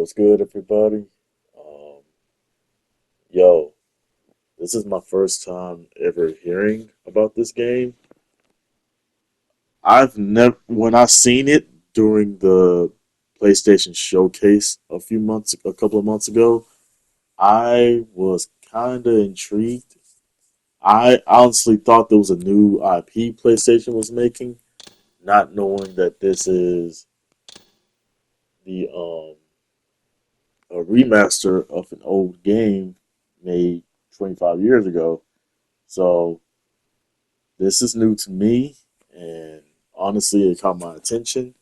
What's good, everybody? Um, yo, this is my first time ever hearing about this game. I've never, when I seen it during the PlayStation showcase a couple of months ago, I was kind of intrigued. I honestly thought there was a new IP PlayStation was making, not knowing that this is the a remaster of an old game made 25 years ago. So this is new to me, and honestly, it caught my attention.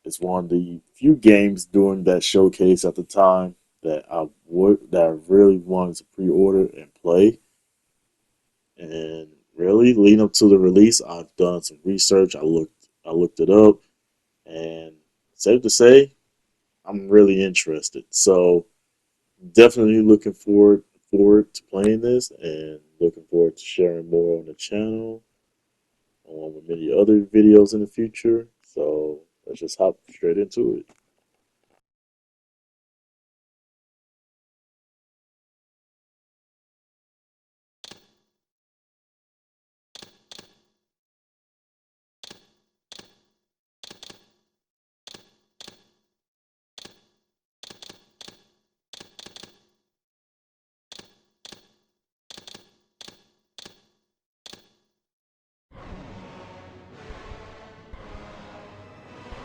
It's one of the few games during that showcase at the time that I really wanted to pre-order and play. And really, leading up to the release, I've done some research. I looked it up, and safe to say, I'm really interested. So definitely looking forward to playing this, and looking forward to sharing more on the channel, along with many other videos in the future. So let's just hop straight into it.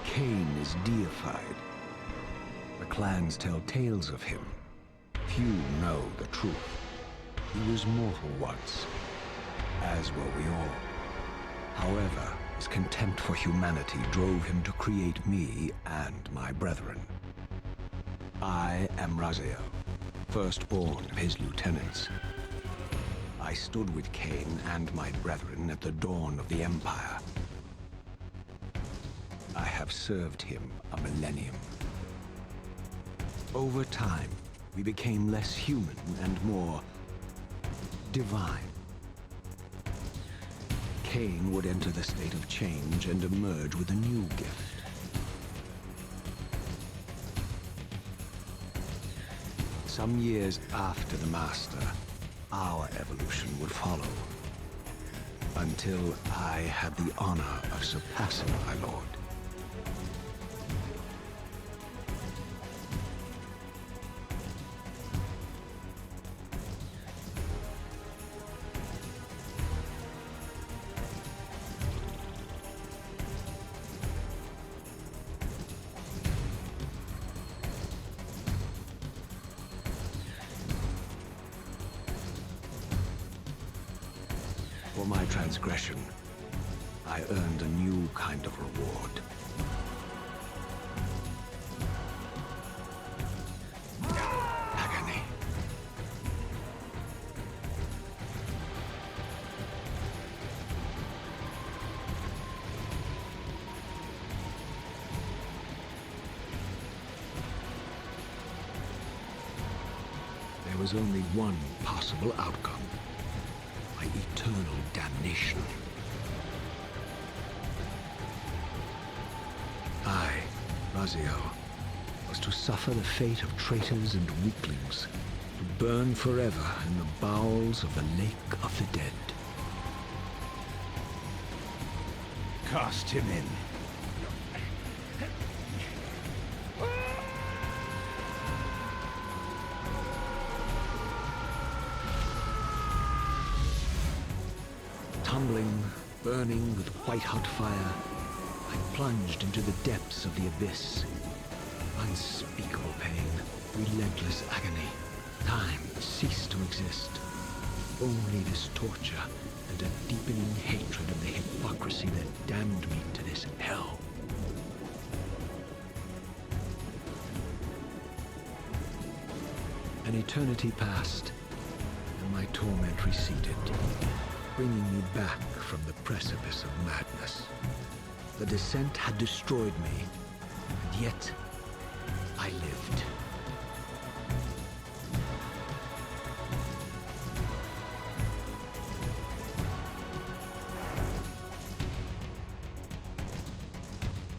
Kain is deified. The clans tell tales of him. Few know the truth. He was mortal once, as were we all. However, his contempt for humanity drove him to create me and my brethren. I am Raziel, firstborn of his lieutenants. I stood with Kain and my brethren at the dawn of the Empire. I have served him a millennium. Over time, we became less human and more divine. Kain would enter the state of change and emerge with a new gift. Some years after the Master, our evolution would follow. Until I had the honor of surpassing my lord. For my transgression, I earned a new kind of reward. Agony. There was only one possible outcome. My eternal damnation. I, Raziel, was to suffer the fate of traitors and weaklings, to burn forever in the bowels of the Lake of the Dead. Cast him in. Tumbling, burning with white-hot fire, I plunged into the depths of the abyss. Unspeakable pain, relentless agony. Time ceased to exist. Only this torture and a deepening hatred of the hypocrisy that damned me to this hell. An eternity passed, and my torment receded, bringing me back from the precipice of madness. The descent had destroyed me, and yet I lived.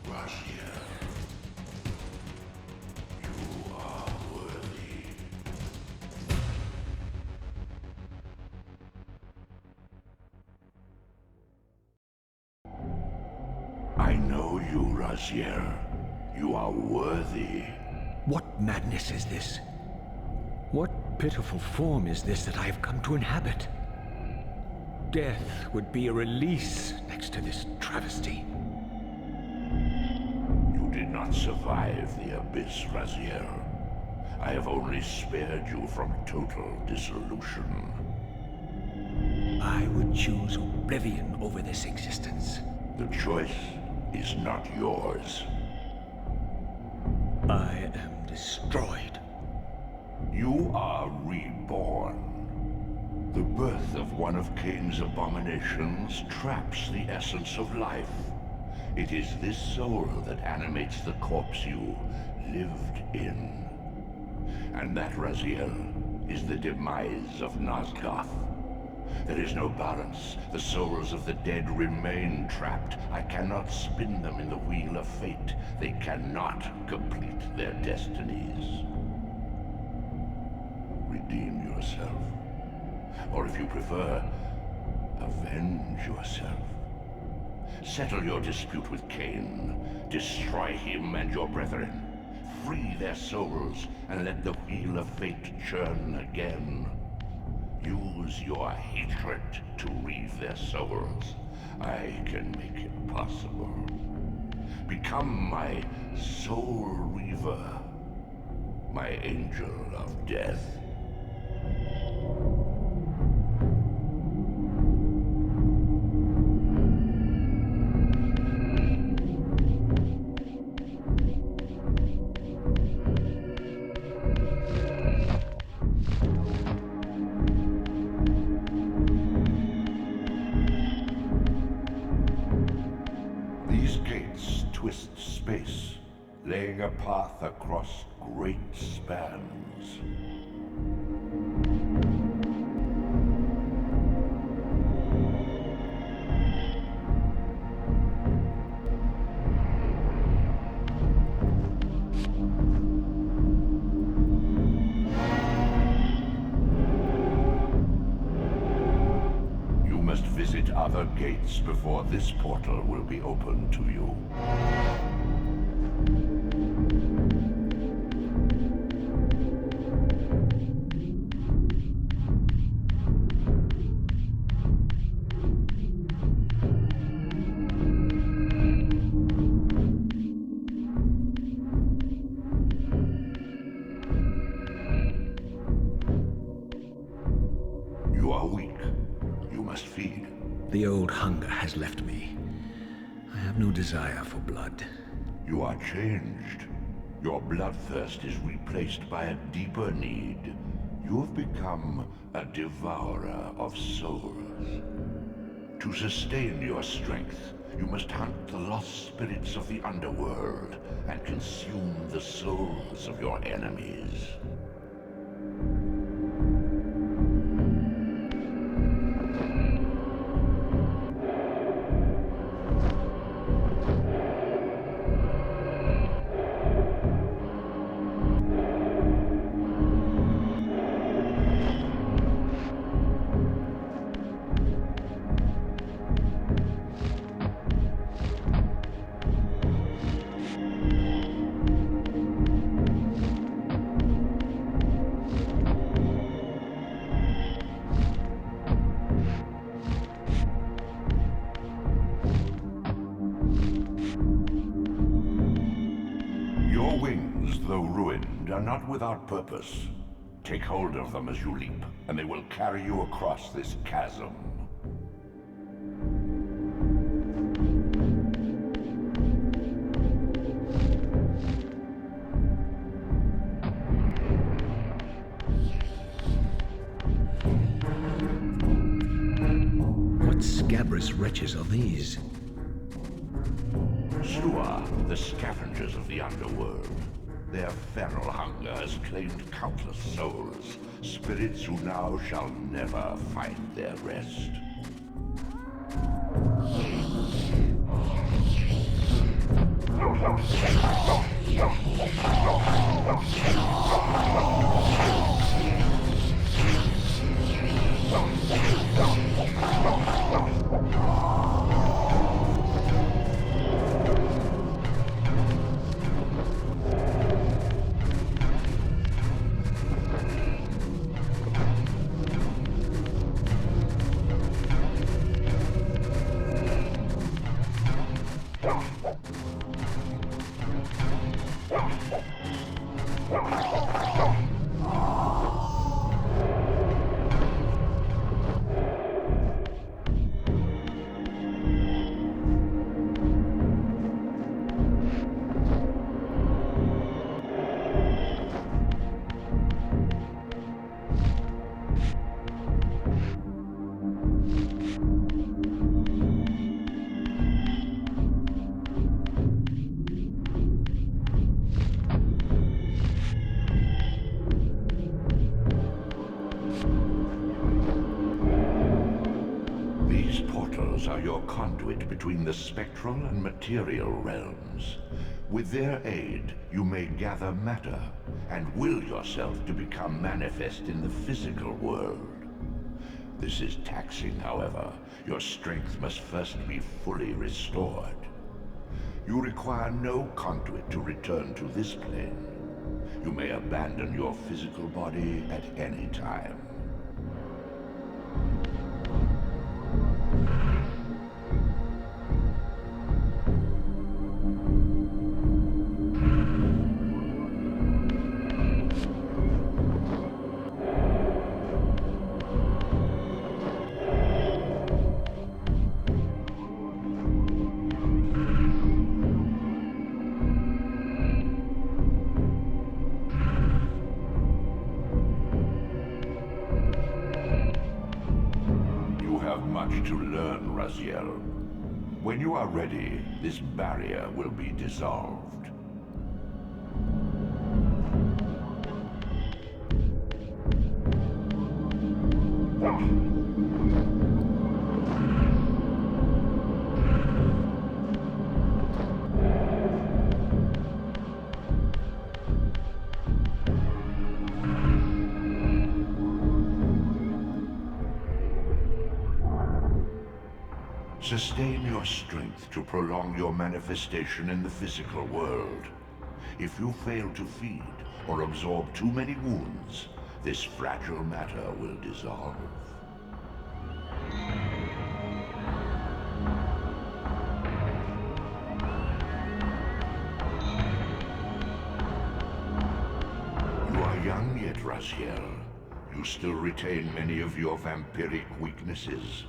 Russia. You you, Raziel. You are worthy. What madness is this? What pitiful form is this that I have come to inhabit? Death would be a release next to this travesty. You did not survive the abyss, Raziel. I have only spared you from total dissolution. I would choose oblivion over this existence. The choice is not yours. I am destroyed. You are reborn. The birth of one of Kain's abominations traps the essence of life. It is this soul that animates the corpse you lived in. And that, Raziel, is the demise of Nosgoth. There is no balance. The souls of the dead remain trapped. I cannot spin them in the wheel of fate. They cannot complete their destinies. Redeem yourself. Or if you prefer, avenge yourself. Settle your dispute with Kain. Destroy him and your brethren. Free their souls and let the wheel of fate churn again. Use your hatred to reave their souls. I can make it possible. Become my soul reaver, my angel of death. These gates twist space, laying a path across great spans. You must visit other gates before this portal will be open to you. You are weak. You must feed. The old hunger has left me. I have no desire for blood. You are changed. Your bloodthirst is replaced by a deeper need. You have become a devourer of souls. To sustain your strength, you must hunt the lost spirits of the underworld and consume the souls of your enemies. Your wings, though ruined, are not without purpose. Take hold of them as you leap, and they will carry you across this chasm. What scabrous wretches are these? Shua, the scavengers of the underworld. Their feral hunger has claimed countless souls, spirits who now shall never find their rest. conduit between the spectral and material realms. With their aid, you may gather matter and will yourself to become manifest in the physical world. This is taxing, however. Your strength must first be fully restored. You require no conduit to return to this plane. You may abandon your physical body at any time. Much to learn, Raziel. When you are ready, this barrier will be dissolved. Sustain your strength to prolong your manifestation in the physical world. If you fail to feed or absorb too many wounds, this fragile matter will dissolve. You are young yet, Raziel. You still retain many of your vampiric weaknesses.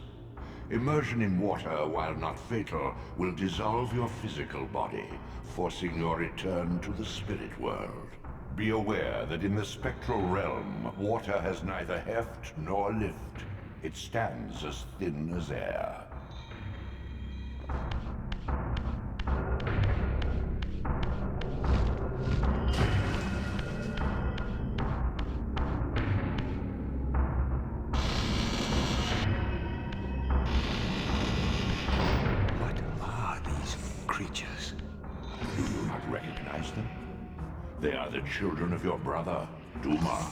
Immersion in water, while not fatal, will dissolve your physical body, forcing your return to the spirit world. Be aware that in the spectral realm, water has neither heft nor lift. It stands as thin as air. Creatures. Do you not recognize them? They are the children of your brother, Duma.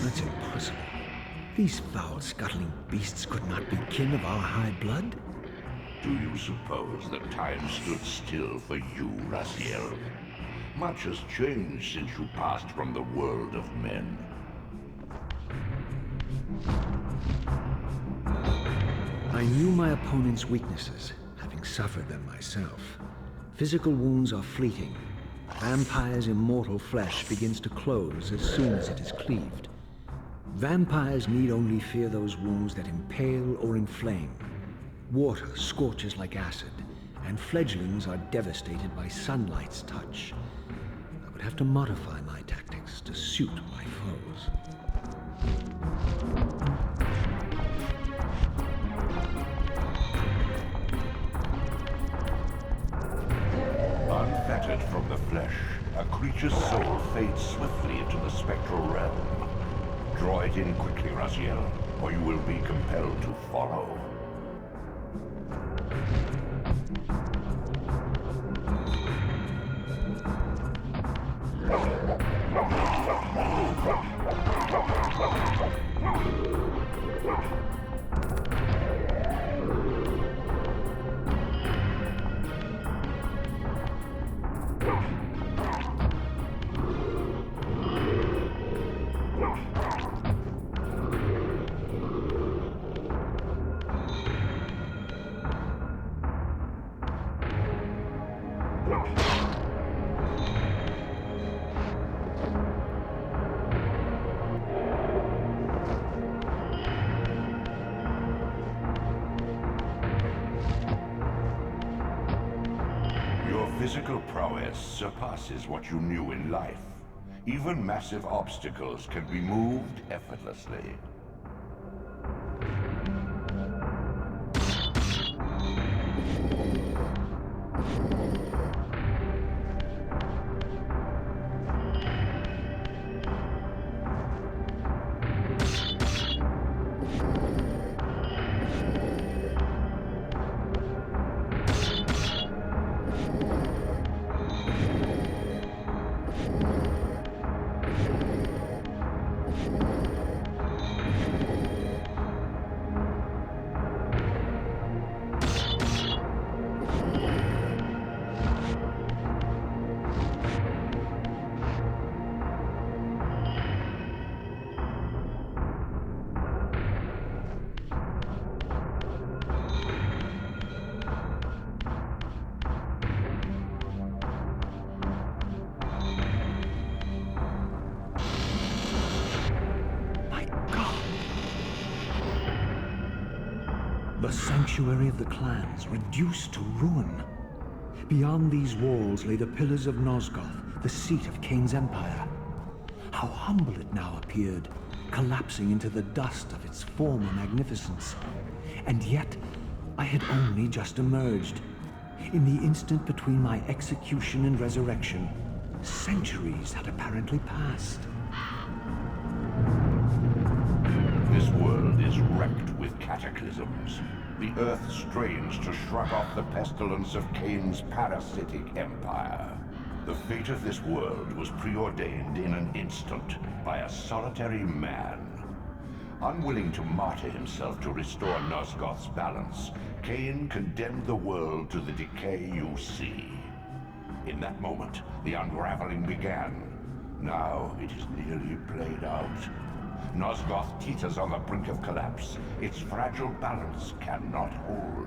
That's impossible. These foul, scuttling beasts could not be kin of our high blood? Do you suppose that time stood still for you, Raziel? Much has changed since you passed from the world of men. I knew my opponent's weaknesses, having suffered them myself. Physical wounds are fleeting. Vampire's immortal flesh begins to close as soon as it is cleaved. Vampires need only fear those wounds that impale or inflame. Water scorches like acid, and fledglings are devastated by sunlight's touch. I would have to modify my tactics to suit my foes. Unfettered from the flesh, a creature's soul fades swiftly into the spectral realm. Draw it in quickly, Raziel, or you will be compelled to follow. Physical prowess surpasses what you knew in life. Even massive obstacles can be moved effortlessly. The sanctuary of the clans reduced to ruin. Beyond these walls lay the pillars of Nosgoth, the seat of Kain's empire. How humble it now appeared, collapsing into the dust of its former magnificence. And yet, I had only just emerged. In the instant between my execution and resurrection, centuries had apparently passed. This world is wrecked with cataclysms. The earth strains to shrug off the pestilence of Kain's parasitic empire. The fate of this world was preordained in an instant by a solitary man. Unwilling to martyr himself to restore Nosgoth's balance, Kain condemned the world to the decay you see. In that moment, the unraveling began. Now it is nearly played out. Nosgoth teeters on the brink of collapse. Its fragile balance cannot hold.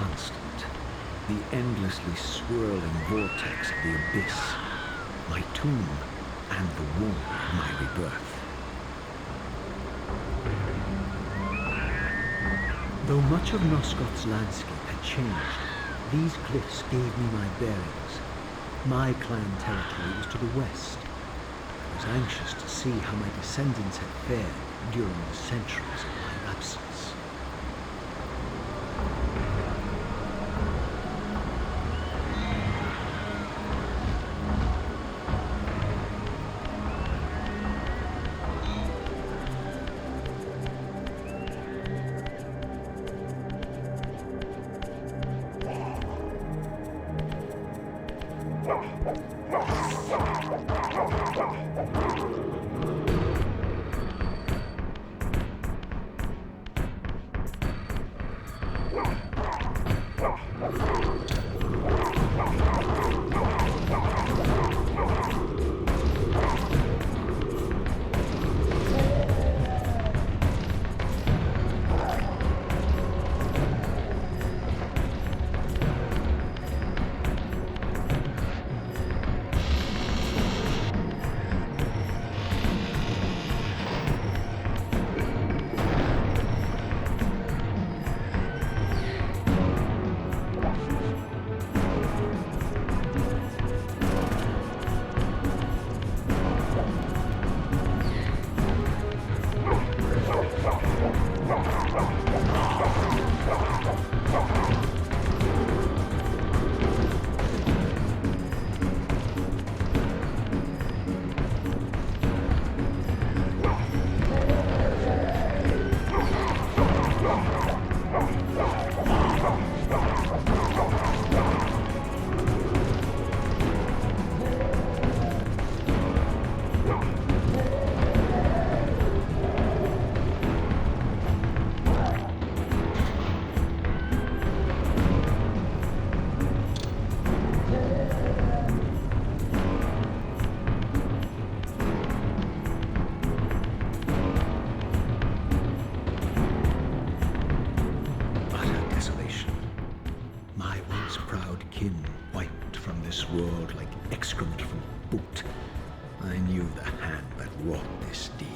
constant, the endlessly swirling vortex of the abyss, my tomb and the womb of my rebirth. Though much of Nosgoth's landscape had changed, these cliffs gave me my bearings. My clan territory was to the west. I was anxious to see how my descendants had fared during the centuries of my absence. World like excrement from a boot. I knew the hand that wrought this deed.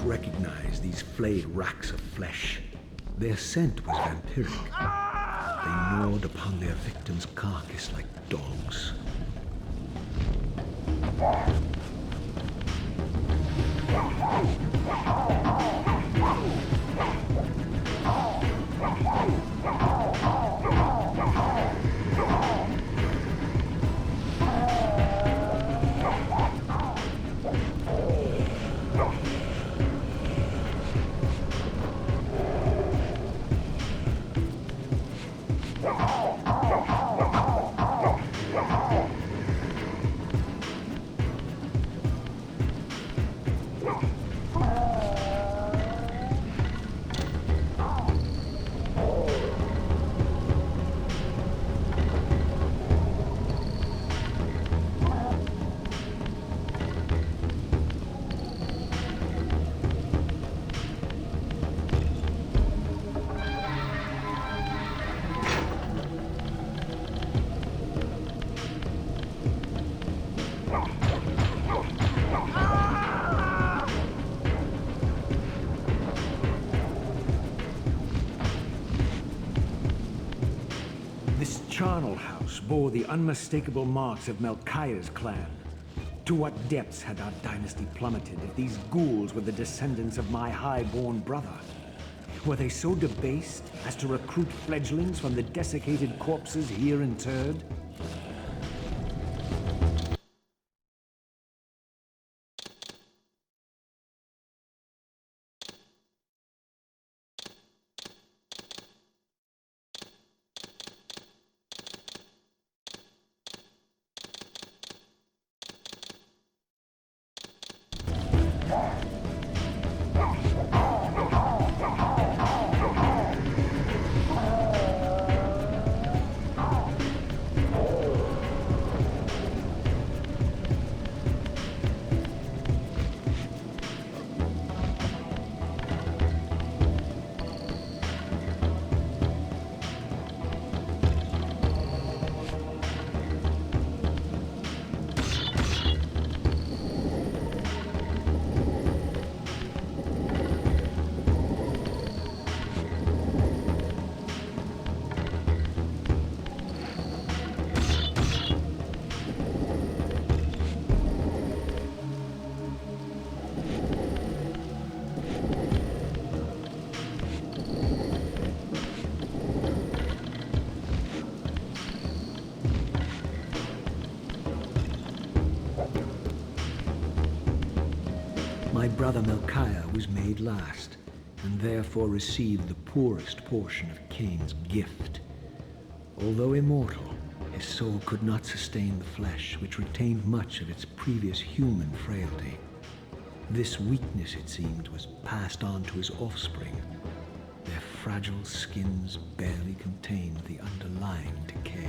didn't recognize these flayed racks of flesh. Their scent was vampiric. They gnawed upon their victim's carcass like dogs. This charnel house bore the unmistakable marks of Melchiah's clan. To what depths had our dynasty plummeted if these ghouls were the descendants of my high-born brother? Were they so debased as to recruit fledglings from the desiccated corpses here interred? My brother Melchiah was made last, and therefore received the poorest portion of Kain's gift. Although immortal, his soul could not sustain the flesh, which retained much of its previous human frailty. This weakness, it seemed, was passed on to his offspring. Their fragile skins barely contained the underlying decay.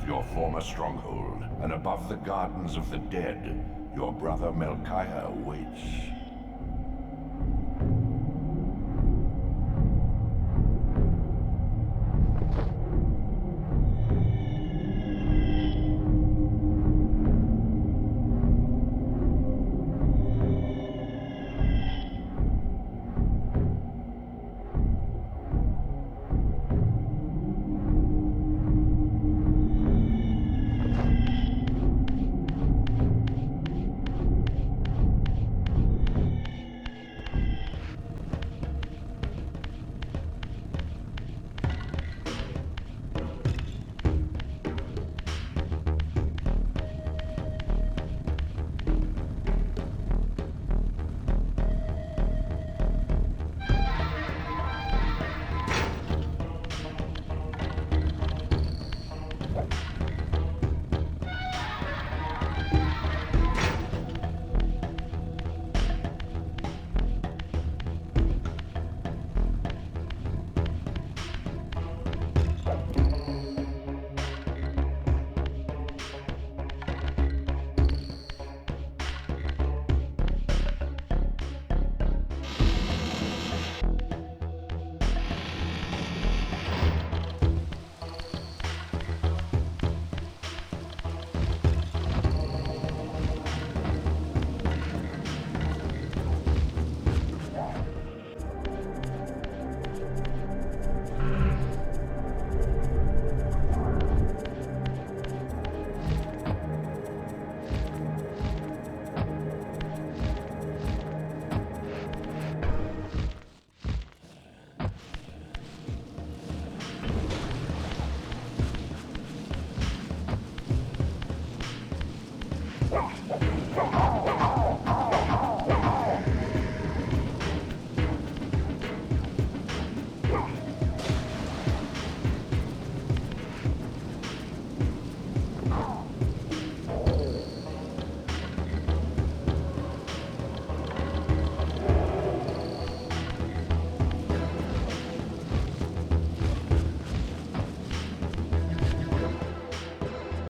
of your former stronghold, and above the gardens of the dead, your brother Melchiah waits.